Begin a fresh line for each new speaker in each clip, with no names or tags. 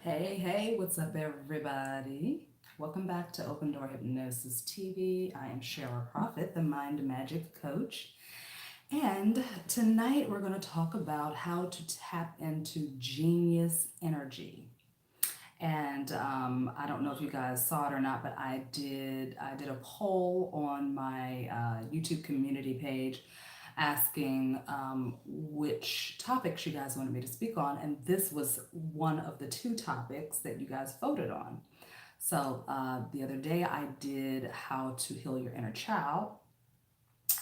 Hey, what's up, everybody? Welcome back to Open Door Hypnosis TV. I am Shara Prophet, the Mind Magic Coach. And tonight we're going to talk about how to tap into genius energy. And I don't know if you guys saw it or not, but I did a poll on my YouTube community page asking which topics you guys wanted me to speak on, and this was one of the two topics that you guys voted on. So the other day I did how to heal your inner child,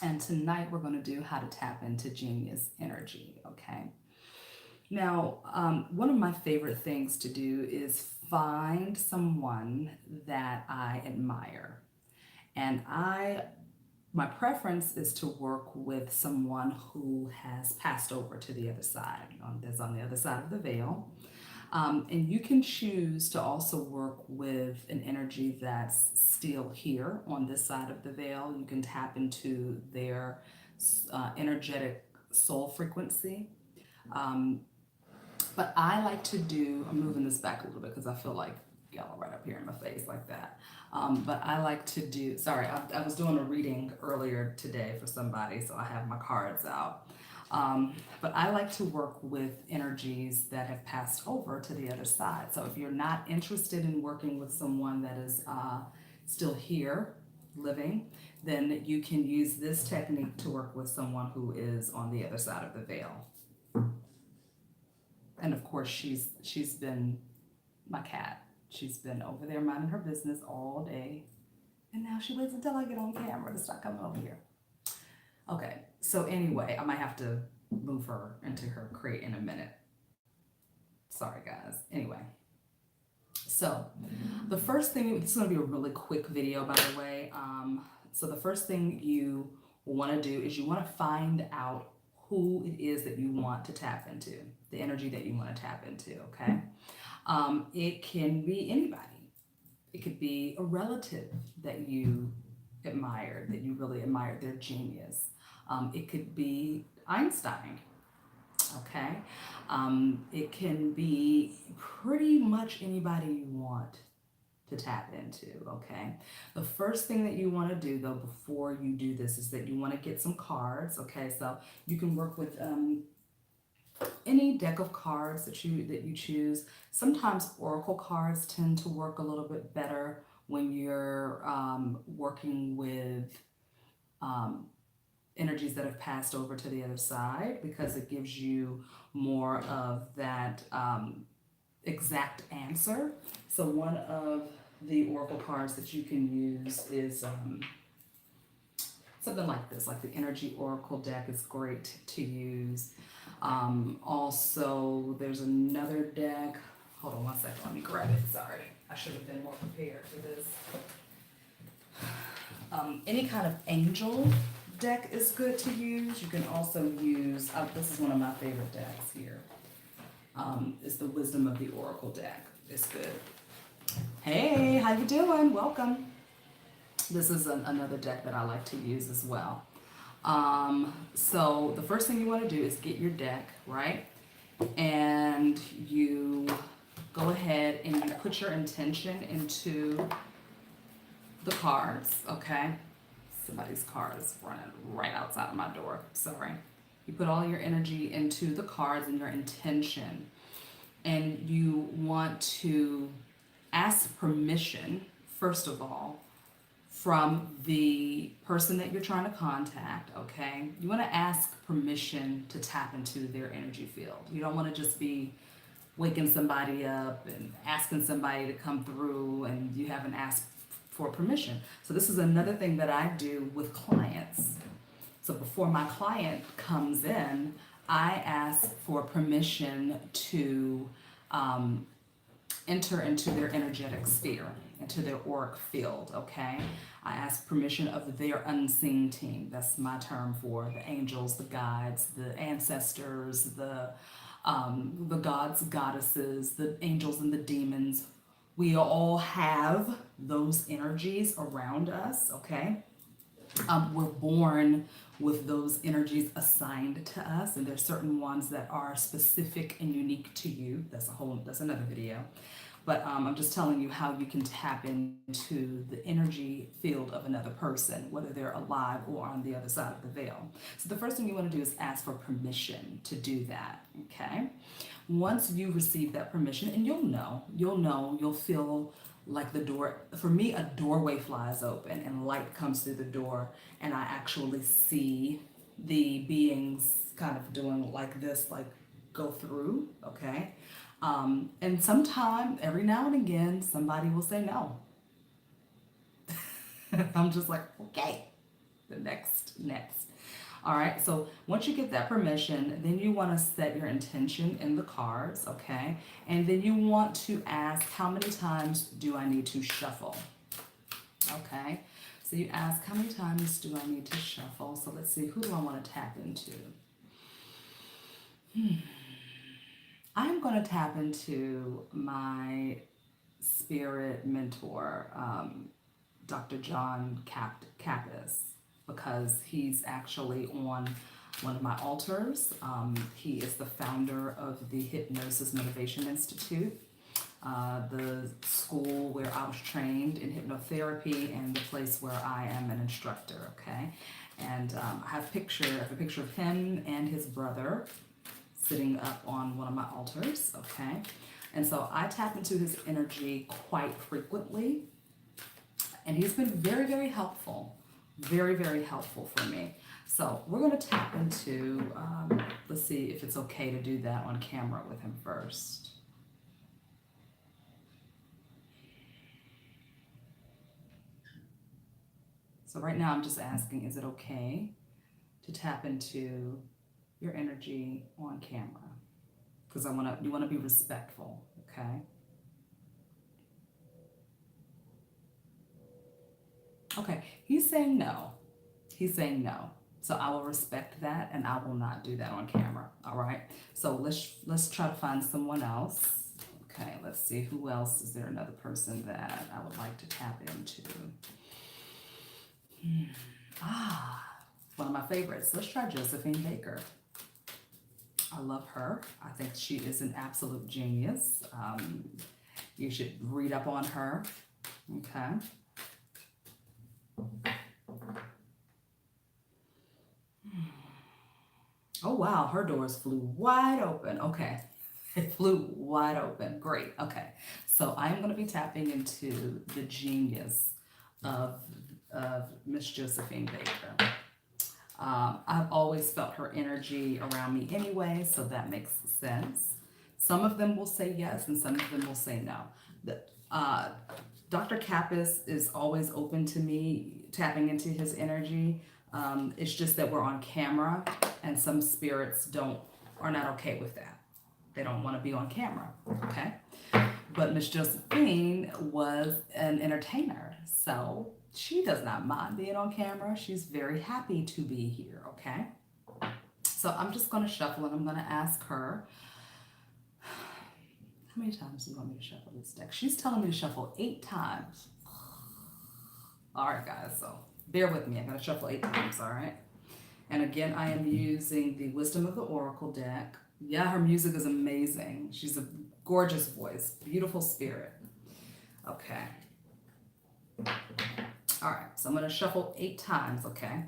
and tonight we're going to do how to tap into genius energy. Okay. Now, one of my favorite things to do is find someone that I admire. And my preference is to work with someone who has passed over to the other side, that's on the other side of the veil. And you can choose to also work with an energy that's still here on this side of the veil. You can tap into their energetic soul frequency. Um, but I like to do, I'm moving this back a little bit because I feel like y'all right up here in my face like that. But I like to do, sorry, I was doing a reading earlier today for somebody, so I have my cards out. But I like to work with energies that have passed over to the other side. So if you're not interested in working with someone that is still here, living, then you can use this technique to work with someone who is on the other side of the veil. And of course, she's been my cat. She's been over there minding her business all day, and now she waits until I get on camera to start coming over here. Okay, so anyway, I might have to move her into her crate in a minute. Sorry, guys. Anyway, so the first thing, this is going to be a really quick video, by the way. So the first thing you want to do is you want to find out who it is that you want to tap into, the energy that you want to tap into, okay? It can be anybody. It could be a relative that you admired, that you really admired their genius. It could be Einstein, okay? It can be pretty much anybody you want to tap into, okay? The first thing that you want to do, though, before you do this is that you want to get some cards, okay? So you can work with any deck of cards that you choose. Sometimes oracle cards tend to work a little bit better when you're working with um, energies that have passed over to the other side, because it gives you more of that exact answer. So one of the oracle cards that you can use is something like this, like the energy oracle deck is great to use. Also, there's another deck. Hold on one second, let me grab it. Sorry, I should have been more prepared for this. Any kind of angel deck is good to use. You can also use, this is one of my favorite decks here. It's the Wisdom of the Oracle deck. It's good. Hey, how you doing? Welcome. This is another deck that I like to use as well. So the first thing you want to do is get your deck, right? And you go ahead and you put your intention into the cards, okay? Somebody's car is running right outside of my door, sorry. You put all your energy into the cards and your intention, and you want to ask permission, first of all, from the person that you're trying to contact, okay? You want to ask permission to tap into their energy field. You don't want to just be waking somebody up and asking somebody to come through and you haven't asked for permission. So this is another thing that I do with clients. So before my client comes in, I ask for permission to enter into their energetic sphere, into their auric field, okay? I ask permission of their unseen team. That's my term for the angels, the guides, the ancestors, the gods, goddesses, the angels and the demons. We all have those energies around us, okay? We're born with those energies assigned to us, and there's certain ones that are specific and unique to you. That's another video. But I'm just telling you how you can tap into the energy field of another person, whether they're alive or on the other side of the veil. So the first thing you want to do is ask for permission to do that, okay? Once you receive that permission, and you'll feel like the door, for me, a doorway flies open and light comes through the door, and I actually see the beings kind of doing like this, like go through, okay? And sometime, every now and again, somebody will say no. I'm just like, okay, the next. All right, so once you get that permission, then you want to set your intention in the cards, okay? And then you want to ask, how many times do I need to shuffle? Okay, so you ask, how many times do I need to shuffle? So let's see, who do I want to tap into? I'm going to tap into my spirit mentor, Dr. John Kappas, because he's actually on one of my altars. He is the founder of the Hypnosis Motivation Institute, the school where I was trained in hypnotherapy and the place where I am an instructor, okay? And I have a picture of him and his brother sitting up on one of my altars, okay? And so I tap into his energy quite frequently, and he's been very, very helpful. Very, very helpful for me. So we're going to tap into, let's see if it's okay to do that on camera with him first. So right now I'm just asking, is it okay to tap into your energy on camera? Because you want to be respectful, okay? Okay, he's saying no. He's saying no. So I will respect that, and I will not do that on camera. All right. So let's try to find someone else. Okay, let's see, who else is there? Another person that I would like to tap into. One of my favorites. Let's try Josephine Baker. I love her. I think she is an absolute genius. You should read up on her. Okay. Oh wow, her doors flew wide open. Okay, it flew wide open. Great. Okay, so I am going to be tapping into the genius of Miss Josephine Baker. I've always felt her energy around me anyway, so that makes sense. Some of them will say yes, and some of them will say no. Dr. Kappas is always open to me tapping into his energy. It's just that we're on camera, and some spirits are not okay with that. They don't want to be on camera, okay? But Miss Josephine was an entertainer, so she does not mind being on camera. She's very happy to be here, okay? So I'm just going to shuffle, and I'm going to ask her, how many times do you want me to shuffle this deck? She's telling me to shuffle 8 times. All right, guys, so bear with me. I'm going to shuffle 8 times, all right? And again, I am using the Wisdom of the Oracle deck. Yeah, her music is amazing. She's a gorgeous voice, beautiful spirit. Okay. All right, so I'm going to shuffle 8 times, okay?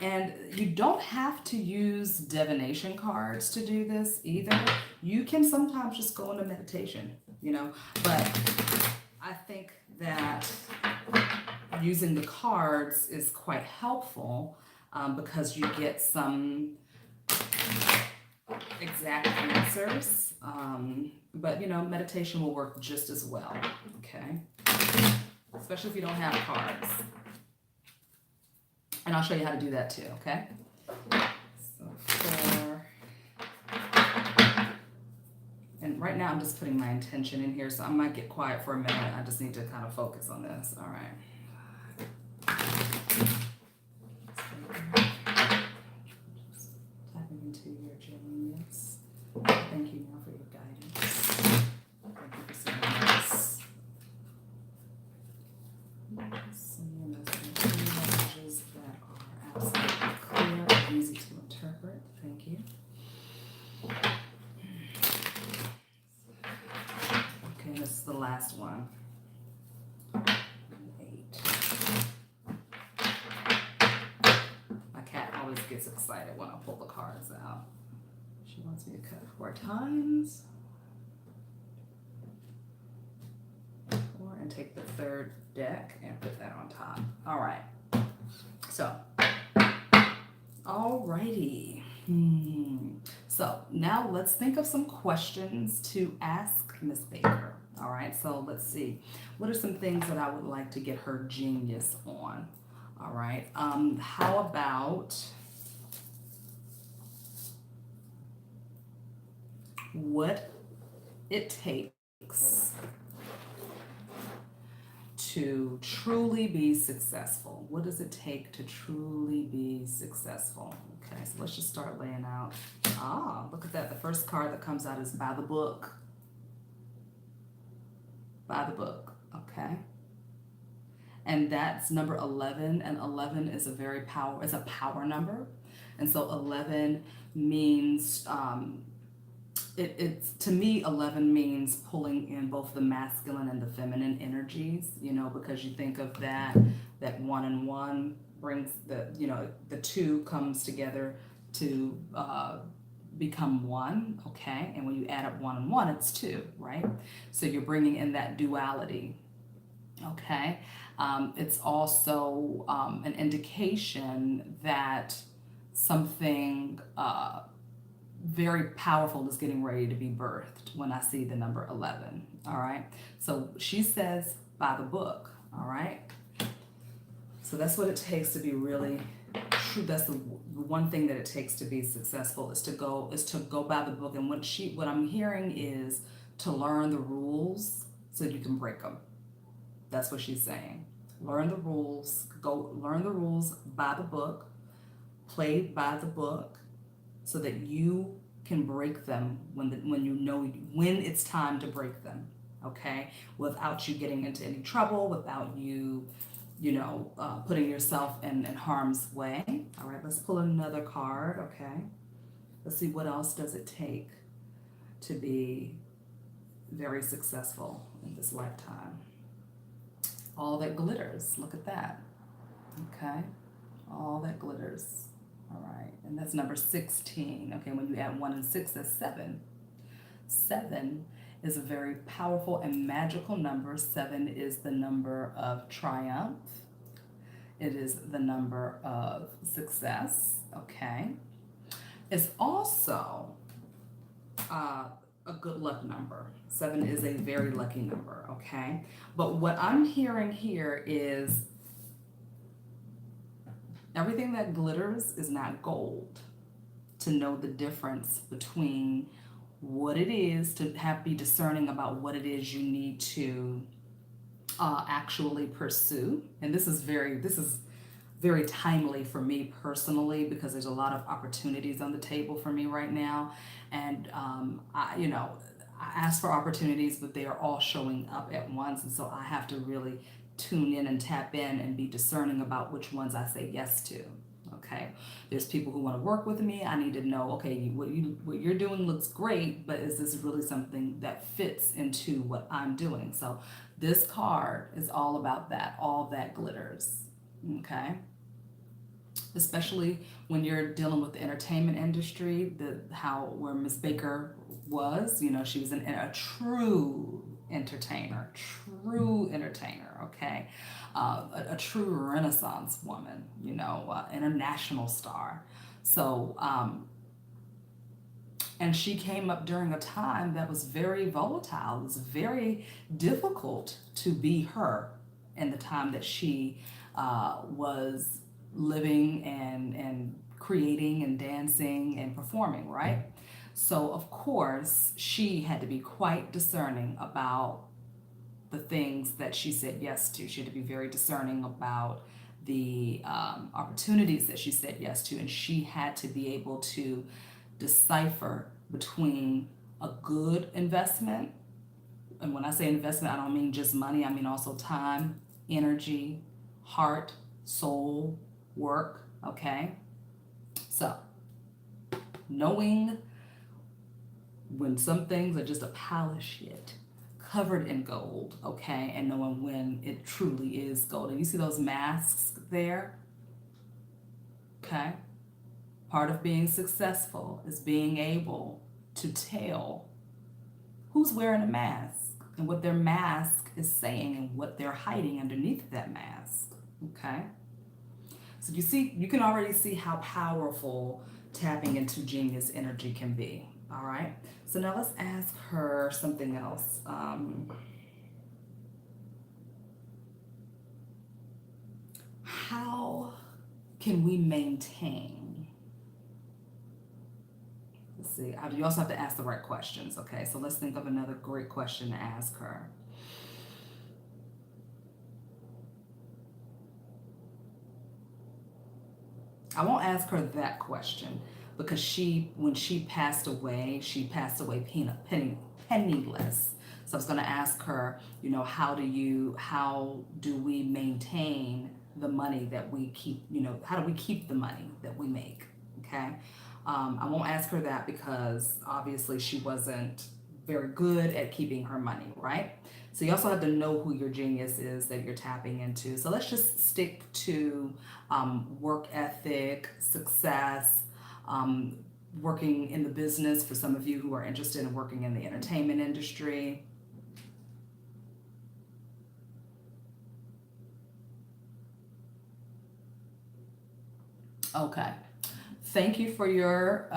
And you don't have to use divination cards to do this either. You can sometimes just go into meditation, you know, but I think that using the cards is quite helpful because you get some exact answers. But, you know, meditation will work just as well, okay? Especially if you don't have cards. And I'll show you how to do that too, okay? So 4. And right now I'm just putting my intention in here, so I might get quiet for a minute. I just need to kind of focus on this, all right? Tapping into your genius. Thank you now for your guidance. Thank you for saying this. Send me a message. this is the last one. 8. My cat always gets excited when I pull the cards out. She wants me to cut 4 times. 4, and take the third deck and put that on top. All right. So, alrighty. So now let's think of some questions to ask Miss Baker. All right, so let's see. What are some things that I would like to get her genius on? All right, how about what it takes to truly be successful? What does it take to truly be successful? Okay, so let's just start laying out. Ah, look at that. The first card that comes out is by the book. By the book, okay? And that's number 11, and 11 is it's a power number. And so 11 means, to me, 11 means pulling in both the masculine and the feminine energies, you know, because you think of that 1 and 1 brings the 2 comes together to become 1, okay? And when you add up 1 and 1, it's 2, right? So you're bringing in that duality, okay? It's also an indication that something very powerful is getting ready to be birthed when I see the number 11, all right? So she says by the book, all right? So that's what it takes to be really true. That's the one thing that it takes to be successful is to go by the book. And what I'm hearing is to learn the rules so you can break them. That's what she's saying. Learn the rules, go learn the rules by the book, play by the book, so that you can break them when you know when it's time to break them, okay? Without you getting into any trouble, without you putting yourself in harm's way. All right, let's pull another card, okay? Let's see, what else does it take to be very successful in this lifetime? All that glitters, look at that, okay? All that glitters, all right, and that's number 16, okay? When you add 1 and 6, that's 7. 7 is a very powerful and magical number. 7 is the number of triumph. It is the number of success, okay? It's also a good luck number. 7 is a very lucky number, okay? But what I'm hearing here is everything that glitters is not gold. To know the difference between what it is, to be discerning about what it is you need to actually pursue. And this is very timely for me personally, because there's a lot of opportunities on the table for me right now. And I ask for opportunities, but they are all showing up at once. And so I have to really tune in and tap in and be discerning about which ones I say yes to. Okay, there's people who want to work with me. I need to know, okay, what you're doing looks great, but is this really something that fits into what I'm doing? So this card is all about that. All that glitters, okay? Especially when you're dealing with the entertainment industry, where Miss Baker was, she was a true entertainer, okay? A true Renaissance woman, international star. So, and she came up during a time that was very volatile. It was very difficult to be her in the time that she was living and creating and dancing and performing, right? So, of course, she had to be quite discerning about the things that she said yes to. She had to be very discerning about the opportunities that she said yes to, and she had to be able to decipher between a good investment, and when I say investment, I don't mean just money, I mean also time, energy, heart, soul, work, okay? So, knowing when some things are just a pile of shit, covered in gold, okay, and knowing when it truly is gold. And you see those masks there, okay? Part of being successful is being able to tell who's wearing a mask and what their mask is saying and what they're hiding underneath that mask, okay? So you see, you can already see how powerful tapping into genius energy can be, all right? So now let's ask her something else. How can we maintain? Let's see, you also have to ask the right questions, okay? So let's think of another great question to ask her. I won't ask her that question because when she passed away penniless. So I was going to ask her, how do we maintain the money that we keep, how do we keep the money that we make? Okay. I won't ask her that because obviously she wasn't very good at keeping her money, right? So you also have to know who your genius is that you're tapping into. So let's just stick to work ethic, success, working in the business for some of you who are interested in working in the entertainment industry. Okay. Thank you for your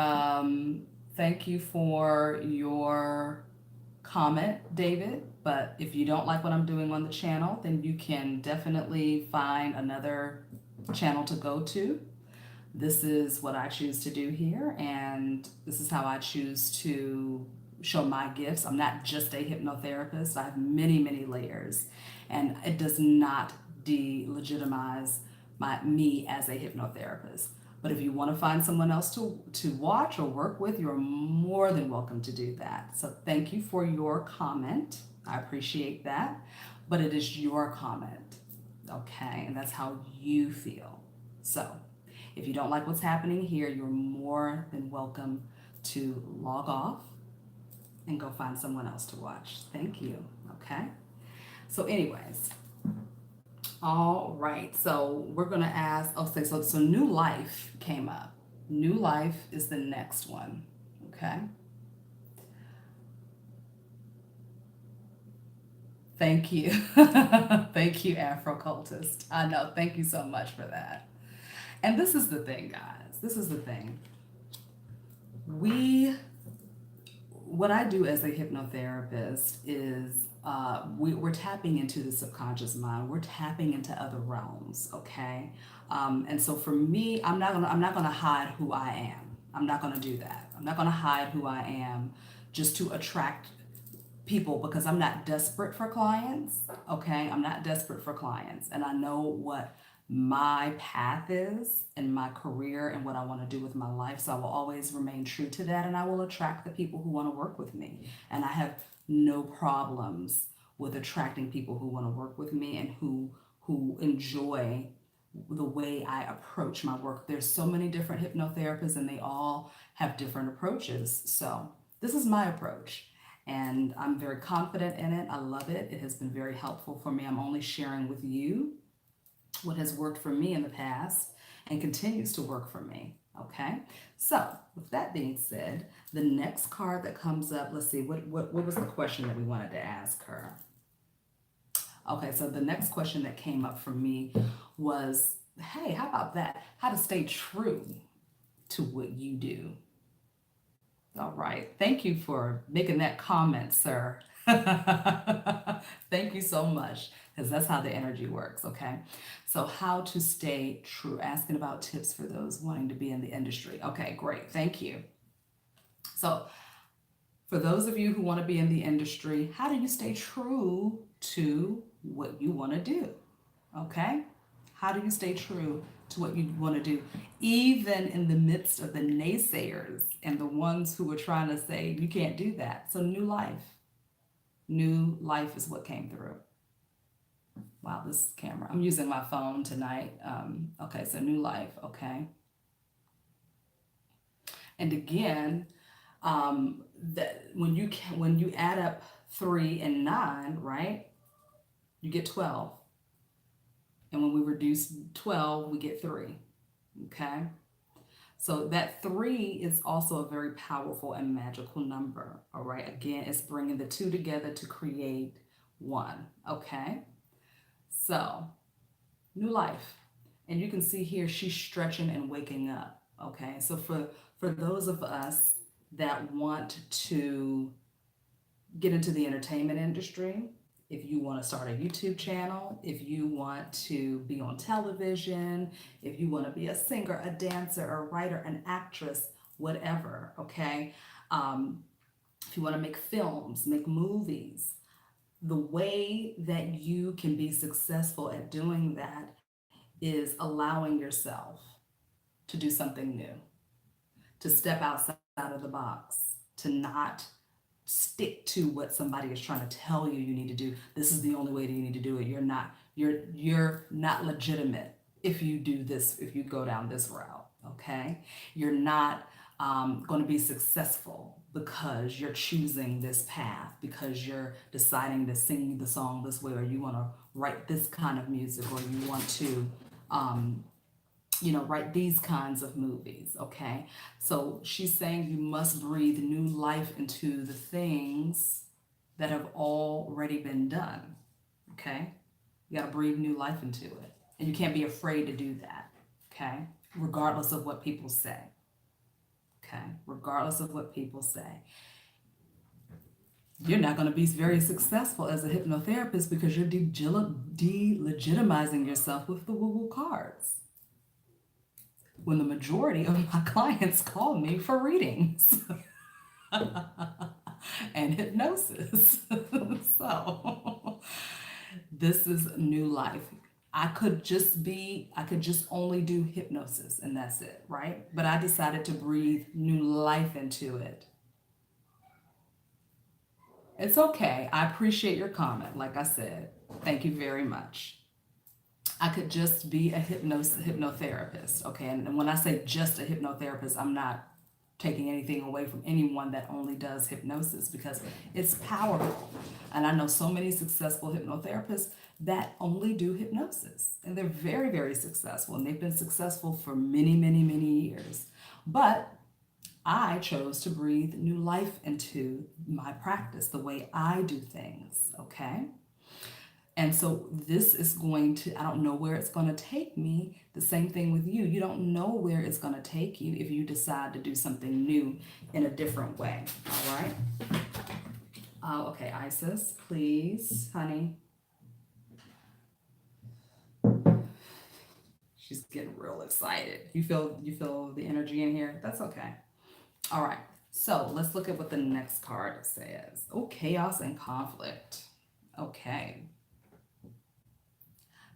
comment, David. But if you don't like what I'm doing on the channel, then you can definitely find another channel to go to. This is what I choose to do here, and this is how I choose to show my gifts. I'm not just a hypnotherapist. I have many, many layers, and it does not delegitimize me as a hypnotherapist. But if you want to find someone else to watch or work with, you're more than welcome to do that. So thank you for your comment. I appreciate that. But it is your comment, okay? And that's how you feel. So if you don't like what's happening here, you're more than welcome to log off and go find someone else to watch. Thank you, okay? So anyways, all right, so we're gonna ask, okay, so new life came up. New life is the next one, okay? Thank you. Thank you, Afro Cultist. I know, thank you so much for that. And this is the thing, guys. This is the thing. What I do as a hypnotherapist is we're tapping into the subconscious mind. We're tapping into other realms, okay? And so for me, I'm not gonna hide who I am. I'm not gonna do that. I'm not gonna hide who I am just to attract people because I'm not desperate for clients, okay? I'm not desperate for clients, and I know what my path is in my career and what I want to do with my life. So I will always remain true to that, and I will attract the people who want to work with me. And I have no problems with attracting people who want to work with me and who enjoy the way I approach my work. There's so many different hypnotherapists and they all have different approaches. So this is my approach. And I'm very confident in it. I love it. It has been very helpful for me. I'm only sharing with you what has worked for me in the past and continues to work for me. Okay, so with that being said, the next card that comes up, let's see, what was the question that we wanted to ask her? Okay, so the next question that came up for me was, hey, how about that? How to stay true to what you do. All right, thank you for making that comment, sir. Thank you so much, because that's how the energy works, okay? So how to stay true, asking about tips for those wanting to be in the industry. Okay, great, thank you. So for those of you who want to be in the industry, how do you stay true to what you want to do? Okay? How do you stay true to what you want to do, even in the midst of the naysayers and the ones who are trying to say you can't do that? So new life. New life is what came through. Wow, this camera. I'm using my phone tonight. Okay, so new life, okay. And again, that when you add up 3 and 9, right? You get 12. And when we reduce 12, we get 3. Okay? So that 3 is also a very powerful and magical number. All right? Again, it's bringing the two together to create one. Okay? So, new life. And you can see here she's stretching and waking up. Okay? So for those of us that want to get into the entertainment industry, if you want to start a YouTube channel, if you want to be on television, if you want to be a singer, a dancer, a writer, an actress, whatever, okay? Um, if you want to make films, make movies, the way that you can be successful at doing that is allowing yourself to do something new, to step outside of the box, to not stick to what somebody is trying to tell you you need to do. This is the only way that you need to do it. You're not legitimate if you do this, if you go down this route. Okay, you're not going to be successful because you're choosing this path, because you're deciding to sing the song this way, or you want to write this kind of music, or you want to um, write these kinds of movies, okay? So she's saying you must breathe new life into the things that have already been done, okay? You gotta breathe new life into it. And you can't be afraid to do that, okay? Regardless of what people say, okay? Regardless of what people say. You're not going to be very successful as a hypnotherapist because you're delegitimizing yourself with the woo-woo cards, when the majority of my clients call me for readings and hypnosis. So this is new life. I could just only do hypnosis and that's it, right? But I decided to breathe new life into it. It's okay. I appreciate your comment. Like I said, thank you very much. I could just be a hypnotherapist, okay? And when I say just a hypnotherapist, I'm not taking anything away from anyone that only does hypnosis because it's powerful. And I know so many successful hypnotherapists that only do hypnosis. And they're very, very successful. And they've been successful for many, many, many years. But I chose to breathe new life into my practice, the way I do things, okay? And so this is going to, I don't know where it's going to take me. The same thing with you. You don't know where it's going to take you if you decide to do something new in a different way. All right. Okay, Isis, please, honey. She's getting real excited. You feel the energy in here? That's okay. All right. So let's look at what the next card says. Oh, chaos and conflict. Okay.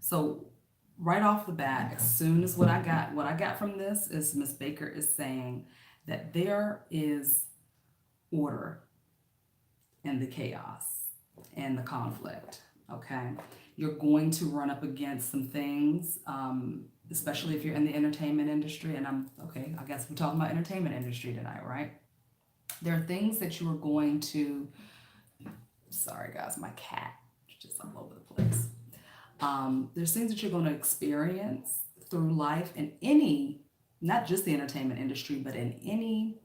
So right off the bat, as soon as what I got from this is Miss Baker is saying that there is order in the chaos and the conflict. Okay, you're going to run up against some things, especially if you're in the entertainment industry. And I guess we're talking about entertainment industry tonight, right? There are things that you are going to. Sorry, guys, my cat is just all over the place. There's things that you're going to experience through life in any, not just the entertainment industry, but in any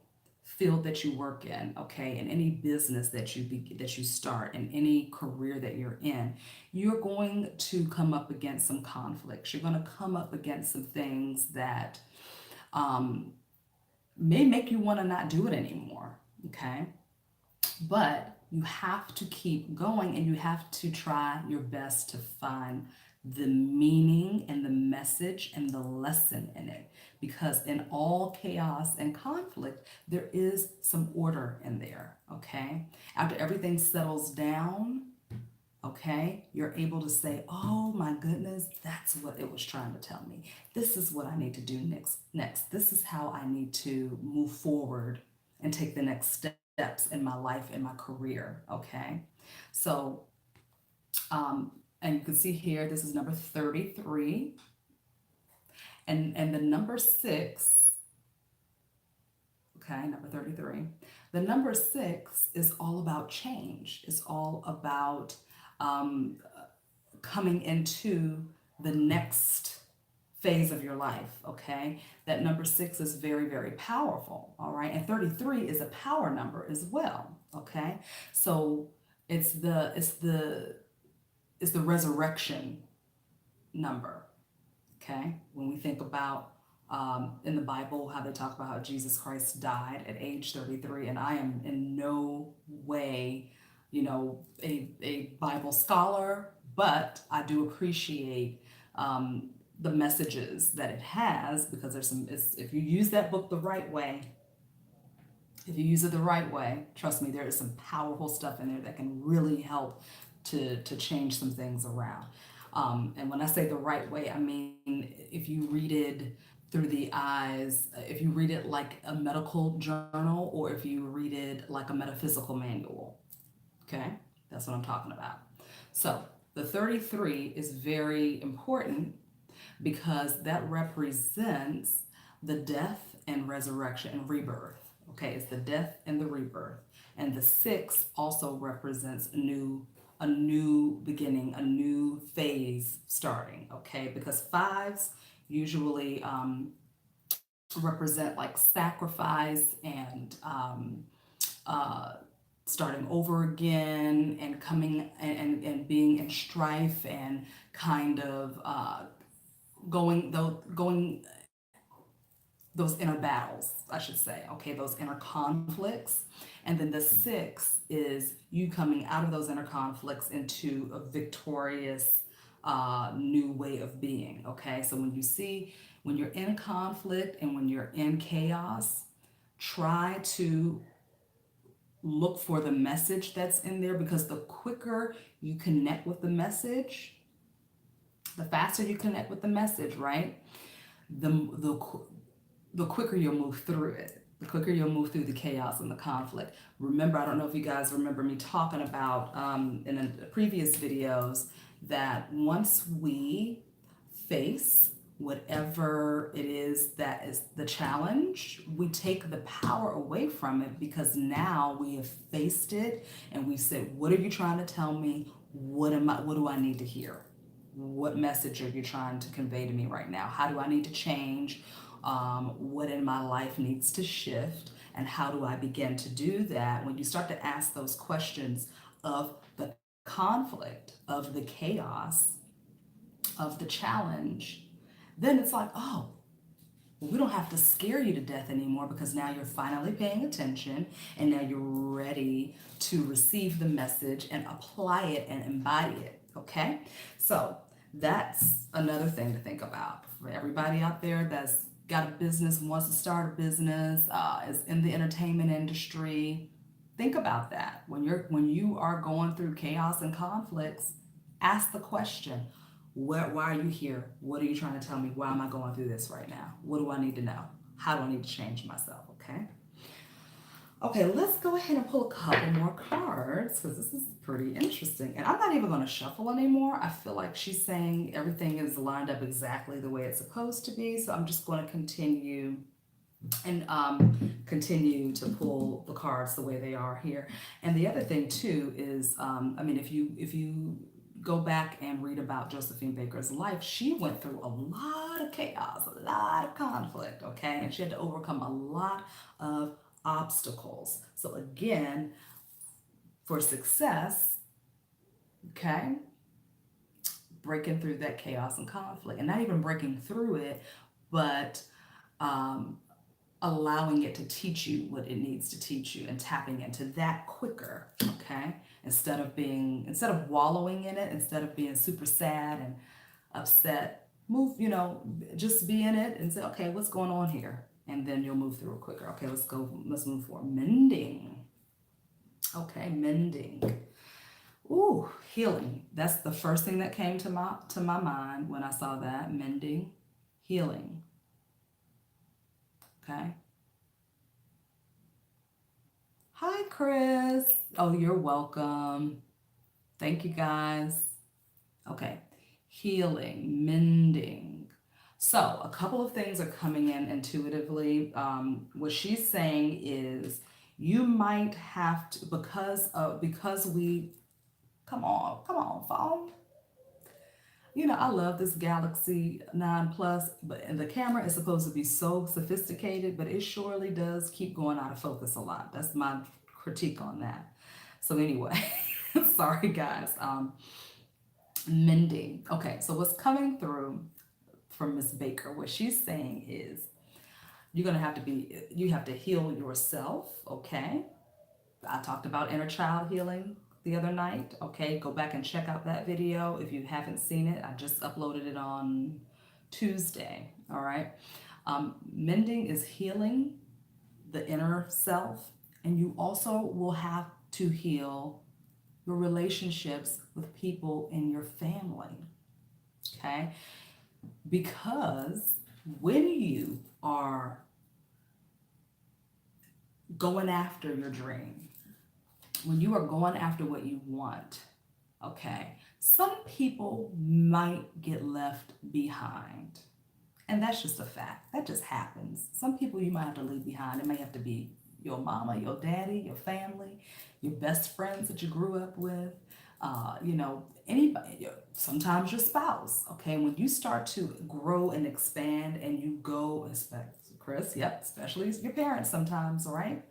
field that you work in, okay, in any business that you start, in any career that you're in, you're going to come up against some conflicts. You're going to come up against some things that may make you want to not do it anymore, okay? But you have to keep going and you have to try your best to find the meaning and the message and the lesson in it. Because in all chaos and conflict, there is some order in there, okay? After everything settles down, okay, you're able to say, oh my goodness, that's what it was trying to tell me. This is what I need to do next. This is how I need to move forward and take the next steps in my life, in my career, okay? So, and you can see here, this is number 33. And the number 6, Okay, number 33. The number 6 is all about change. It's all about um, coming into the next phase of your life. Okay, that number 6 is very, very powerful. All right, and 33 is a power number as well. Okay, so it's the resurrection number. Okay, when we think about in the Bible how they talk about how Jesus Christ died at age 33, and I am in no way, a Bible scholar, but I do appreciate the messages that it has, because if you use that book the right way, if you use it the right way, trust me, there is some powerful stuff in there that can really help to change some things around. And when I say the right way, I mean if you read it through the eyes, if you read it like a medical journal, or if you read it like a metaphysical manual. Okay, that's what I'm talking about. So the 33 is very important because that represents the death and resurrection and rebirth. Okay, it's the death and the rebirth. And the 6 also represents a new beginning, a new phase starting. Okay, because 5s usually represent like sacrifice and uh, starting over again, and coming and being in strife, and kind of going those inner battles, I should say, okay, those inner conflicts. And then the 6 is you coming out of those inner conflicts into a victorious new way of being. Okay, so when you're in conflict and when you're in chaos, try to look for the message that's in there, because the quicker you connect with the message, the faster you connect with the message, right? The quicker you'll move through it. The quicker you'll move through the chaos and the conflict. Remember, I don't know if you guys remember me talking about in the previous videos, that once we face whatever it is that is the challenge, we take the power away from it, because now we have faced it and we said, what are you trying to tell me? What do I need to hear? What message are you trying to convey to me right now? How do I need to change? What in my life needs to shift? And how do I begin to do that? When you start to ask those questions of the conflict, of the chaos, of the challenge, then it's like, oh, well, we don't have to scare you to death anymore, because now you're finally paying attention, and now you're ready to receive the message and apply it and embody it. Okay, so that's another thing to think about for everybody out there that's got a business, wants to start a business, is in the entertainment industry. Think about that when you are going through chaos and conflicts. Ask the question, why are you here? What are you trying to tell me? Why am I going through this right now? What do I need to know? How do I need to change myself? Okay, let's go ahead and pull a couple more cards, because this is pretty interesting. And I'm not even going to shuffle anymore. I feel like she's saying everything is lined up exactly the way it's supposed to be. So I'm just going to continue to pull the cards the way they are here. And the other thing too is, if you go back and read about Josephine Baker's life, she went through a lot of chaos, a lot of conflict, okay? And she had to overcome a lot of obstacles. So again, for success, okay, breaking through that chaos and conflict, and not even breaking through it, but allowing it to teach you what it needs to teach you, and tapping into that quicker, okay? Instead of wallowing in it, instead of being super sad and upset, just be in it and say, okay, what's going on here? And then you'll move through it quicker. Okay, let's move forward. Mending. Okay, mending. Ooh, healing. That's the first thing that came to my mind when I saw that. Mending, healing. Okay. Hi, Chris. Oh, you're welcome. Thank you, guys. Okay. Healing, mending. So a couple of things are coming in intuitively. What she's saying is you might have to, because we, come on, phone. I love this Galaxy 9 Plus, but and the camera is supposed to be so sophisticated, but it surely does keep going out of focus a lot. That's my critique on that. So anyway, sorry guys. Mending. Okay, so what's coming through from Miss Baker, what she's saying is you have to heal yourself, okay? I talked about inner child healing the other night, okay? Go back and check out that video if you haven't seen it. I just uploaded it on Tuesday, all right? Mending is healing the inner self, and you also will have to heal your relationships with people in your family, okay? Because when you are going after your dream, when you are going after what you want, okay, some people might get left behind. And that's just a fact. That just happens. Some people you might have to leave behind. It may have to be your mama, your daddy, your family, your best friends that you grew up with, anybody, sometimes your spouse. Okay, when you start to grow and expand and you go, Chris, yep, especially your parents sometimes, right?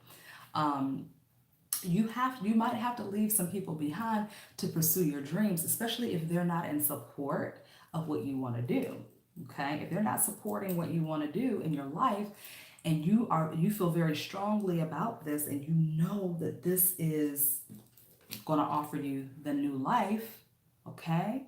You might have to leave some people behind to pursue your dreams, especially if they're not in support of what you want to do. Okay, if they're not supporting what you want to do in your life, and you feel very strongly about this, and you know that this is going to offer you the new life, okay,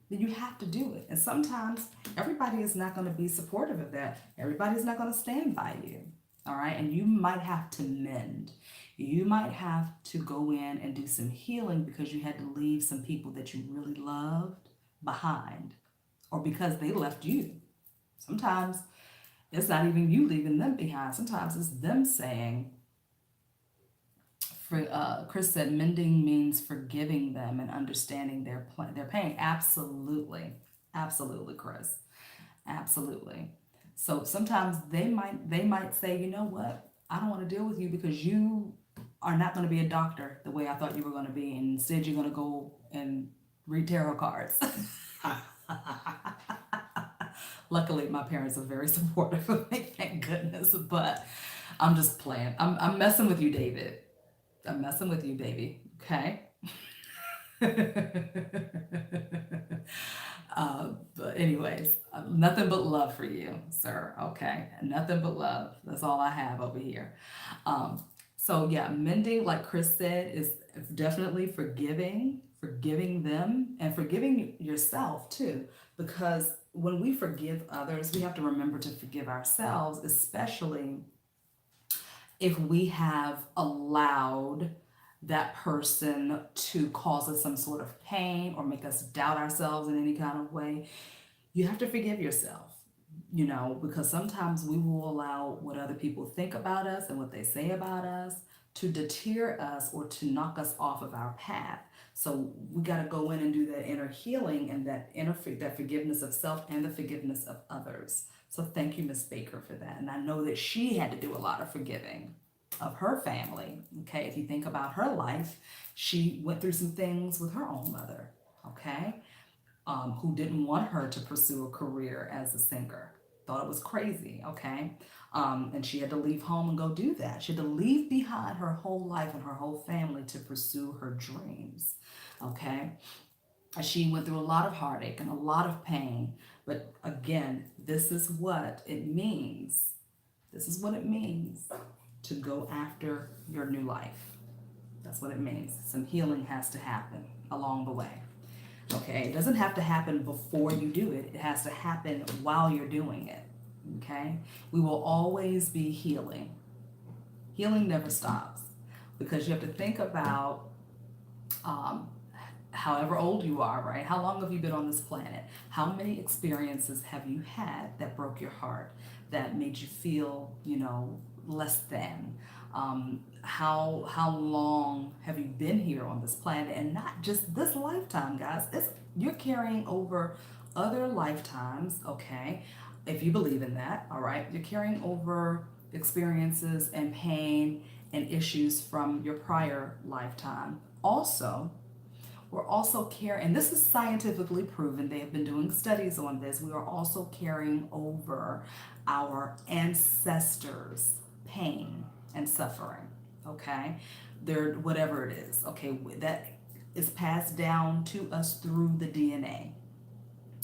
then you have to do it. And sometimes everybody is not going to be supportive of that. Everybody's not going to stand by you. All right. And you might have to mend. You might have to go in and do some healing because you had to leave some people that you really loved behind, or because they left you. Sometimes it's not even you leaving them behind. Sometimes it's them saying, Chris said, mending means forgiving them and understanding their pain. Absolutely, absolutely, Chris, absolutely. So sometimes they might say, you know what, I don't want to deal with you because you are not going to be a doctor the way I thought you were going to be, and instead you're going to go and read tarot cards. Luckily, my parents are very supportive of me, thank goodness. But I'm just playing. I'm messing with you, David. I'm messing with you, baby. Okay. But anyways, nothing but love for you, sir. Okay, nothing but love. That's all I have over here. So yeah, mending, like Chris said, is definitely forgiving them, and forgiving yourself too. Because when we forgive others, we have to remember to forgive ourselves, especially if we have allowed that person to cause us some sort of pain or make us doubt ourselves in any kind of way. You have to forgive yourself, because sometimes we will allow what other people think about us and what they say about us to deter us or to knock us off of our path. So we got to go in and do that inner healing and that forgiveness of self and the forgiveness of others. So thank you, Miss Baker, for that. And I know that she had to do a lot of forgiving of her family. Okay, if you think about her life, she went through some things with her own mother, okay, who didn't want her to pursue a career as a singer. Thought it was crazy, okay? And she had to leave home and go do that. She had to leave behind her whole life and her whole family to pursue her dreams, okay? She went through a lot of heartache and a lot of pain. But again, this is what it means. This is what it means to go after your new life. That's what it means. Some healing has to happen along the way. Okay, it doesn't have to happen before you do it. It has to happen while you're doing it. Okay, we will always be healing. Healing never stops, because you have to think about however old you are, right? How long have you been on this planet? How many experiences have you had that broke your heart, that made you feel, less than? How long have you been here on this planet, and not just this lifetime, guys? You're carrying over other lifetimes, okay? If you believe in that, all right? You're carrying over experiences and pain and issues from your prior lifetime. Also, we're also carrying, and this is scientifically proven, they have been doing studies on this, we are also carrying over our ancestors' pain and suffering, okay? They're, whatever it is, okay, that is passed down to us through the DNA.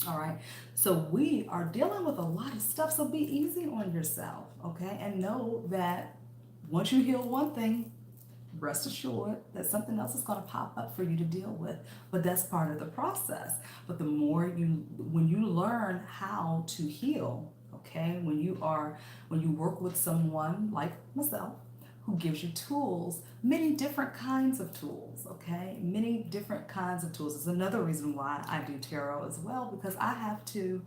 All right, so we are dealing with a lot of stuff, so be easy on yourself, okay? And know that once you heal one thing, rest assured that something else is going to pop up for you to deal with. But that's part of the process. But the more you, when you learn how to heal, okay, when you work with someone like myself who gives you tools, many different kinds of tools, okay, many different kinds of tools. It's another reason why I do tarot as well, because I have to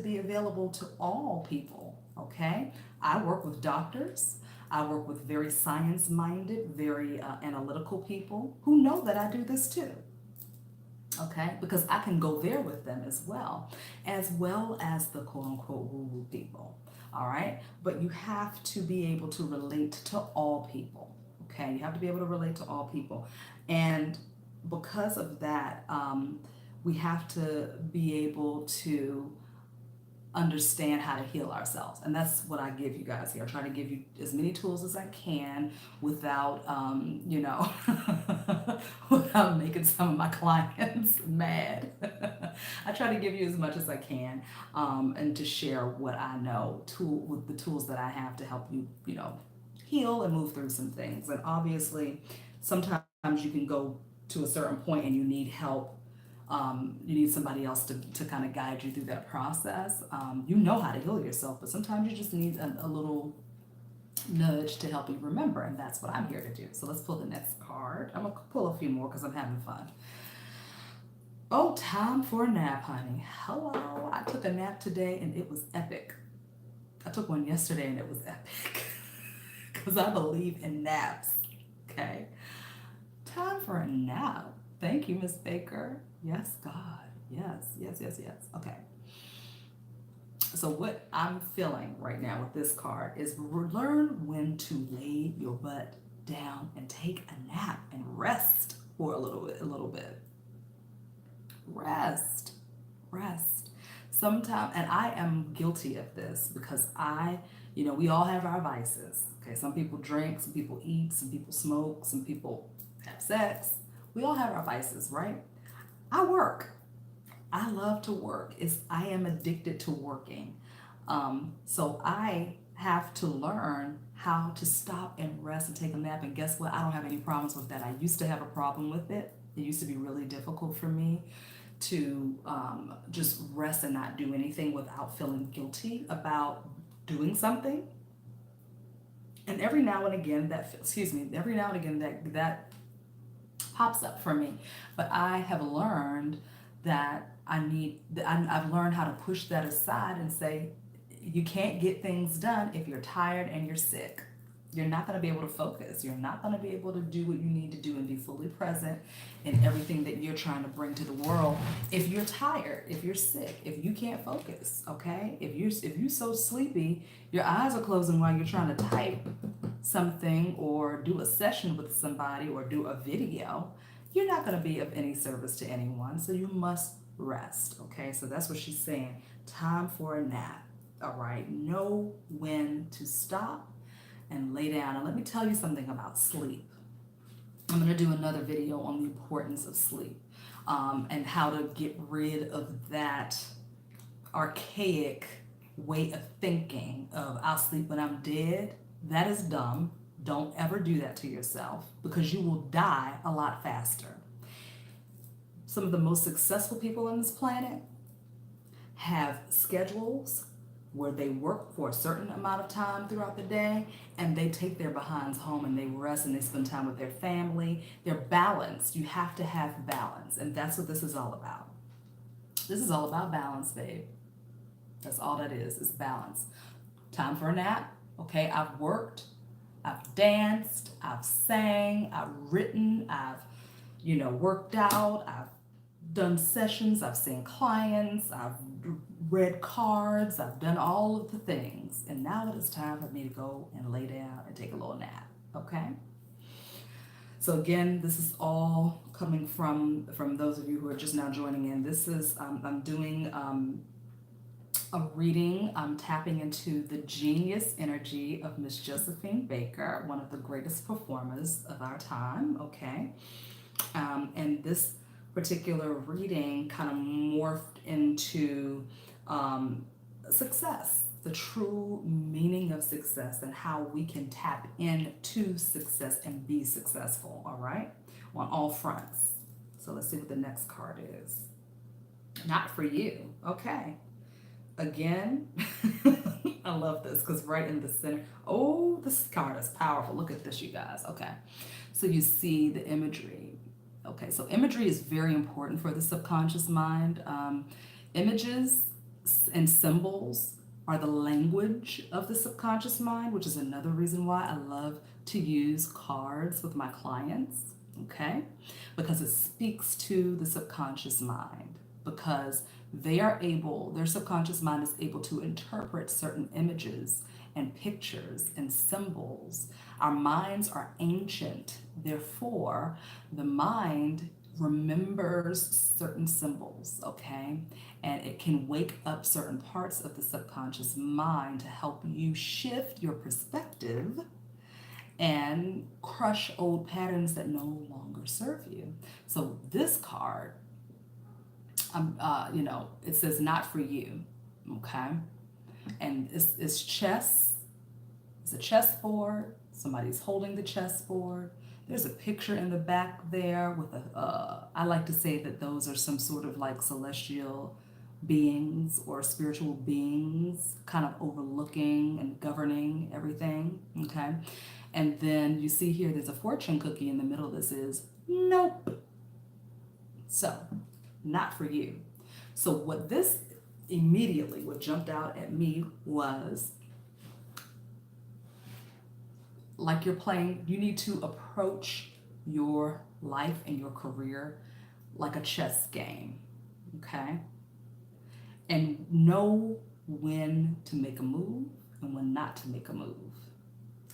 be available to all people, okay? I work with doctors. I work with very science-minded, very analytical people who know that I do this too, okay? Because I can go there with them as well as the quote-unquote woo-woo people, all right? But you have to be able to relate to all people, okay? You have to be able to relate to all people. And because of that, we have to be able to understand how to heal ourselves. And that's what I give you guys here. I try to give you as many tools as I can without, without making some of my clients mad. I try to give you as much as I can, and to share what I know with the tools that I have to help you, heal and move through some things. And obviously, sometimes you can go to a certain point and you need help. You need somebody else to kind of guide you through that process. You know how to heal yourself, but sometimes you just need a little nudge to help you remember, and that's what I'm here to do. So let's pull the next card. I'm going to pull a few more because I'm having fun. Oh, time for a nap, honey. Hello. I took a nap today and it was epic. I took one yesterday and it was epic because I believe in naps, okay? Time for a nap. Thank you, Miss Baker. Yes, God. Yes, yes, yes, yes. Okay. So what I'm feeling right now with this card is learn when to lay your butt down and take a nap and rest for a little bit. Rest. Rest. Sometimes, and I am guilty of this because we all have our vices. Okay, some people drink, some people eat, some people smoke, some people have sex. We all have our vices, right? I work. I love to work. I am addicted to working. So I have to learn how to stop and rest and take a nap. And guess what? I don't have any problems with that. I used to have a problem with it. It used to be really difficult for me to just rest and not do anything without feeling guilty about doing something. And every now and again that pops up for me. But I have learned that I've learned how to push that aside and say, you can't get things done if you're tired and you're sick. You're not going to be able to focus. You're not going to be able to do what you need to do and be fully present in everything that you're trying to bring to the world. If you're tired, if you're sick, if you can't focus, okay? If you're so sleepy, your eyes are closing while you're trying to type something or do a session with somebody or do a video, you're not going to be of any service to anyone. So you must rest, okay? So that's what she's saying. Time for a nap, all right? Know when to stop and lay down. And let me tell you something about sleep. I'm going to do another video on the importance of sleep, and how to get rid of that archaic way of thinking of I'll sleep when I'm dead. That is dumb. Don't ever do that to yourself because you will die a lot faster. Some of the most successful people on this planet have schedules where they work for a certain amount of time throughout the day and they take their behinds home and they rest and they spend time with their family. They're balanced. You have to have balance, and that's what this is all about. This is all about balance, babe. That's all that is balance. Time for a nap. Okay, I've worked, I've danced, I've sang, I've written, I've, worked out, I've done sessions, I've seen clients, I've read cards, I've done all of the things. And now it is time for me to go and lay down and take a little nap. Okay? So again, this is all coming from those of you who are just now joining in. This is I'm doing a reading. I'm tapping into the genius energy of Miss Josephine Baker, one of the greatest performers of our time. Okay, and this particular reading kind of morphed into success, the true meaning of success, and how we can tap into success and be successful, all right, on all fronts. So let's see what the next card is. Not for you. Okay. Again, I love this because right in the center, oh, this card is powerful. Look at this, you guys. Okay. So you see the imagery. Okay. So imagery is very important for the subconscious mind. Images and symbols are the language of the subconscious mind, which is another reason why I love to use cards with my clients, okay? Because it speaks to the subconscious mind, because their subconscious mind is able to interpret certain images and pictures and symbols. Our minds are ancient, therefore, the mind remembers certain symbols, okay? And it can wake up certain parts of the subconscious mind to help you shift your perspective and crush old patterns that no longer serve you. So this card, it says not for you, okay? And it's chess. It's a chessboard. Somebody's holding the chessboard. There's a picture in the back there with I like to say that those are some sort of like celestial beings or spiritual beings kind of overlooking and governing everything, okay? And then you see here there's a fortune cookie in the middle that says, nope. So, not for you. So what jumped out at me was, like you're playing, you need to approach your life and your career like a chess game, okay? And know when to make a move and when not to make a move,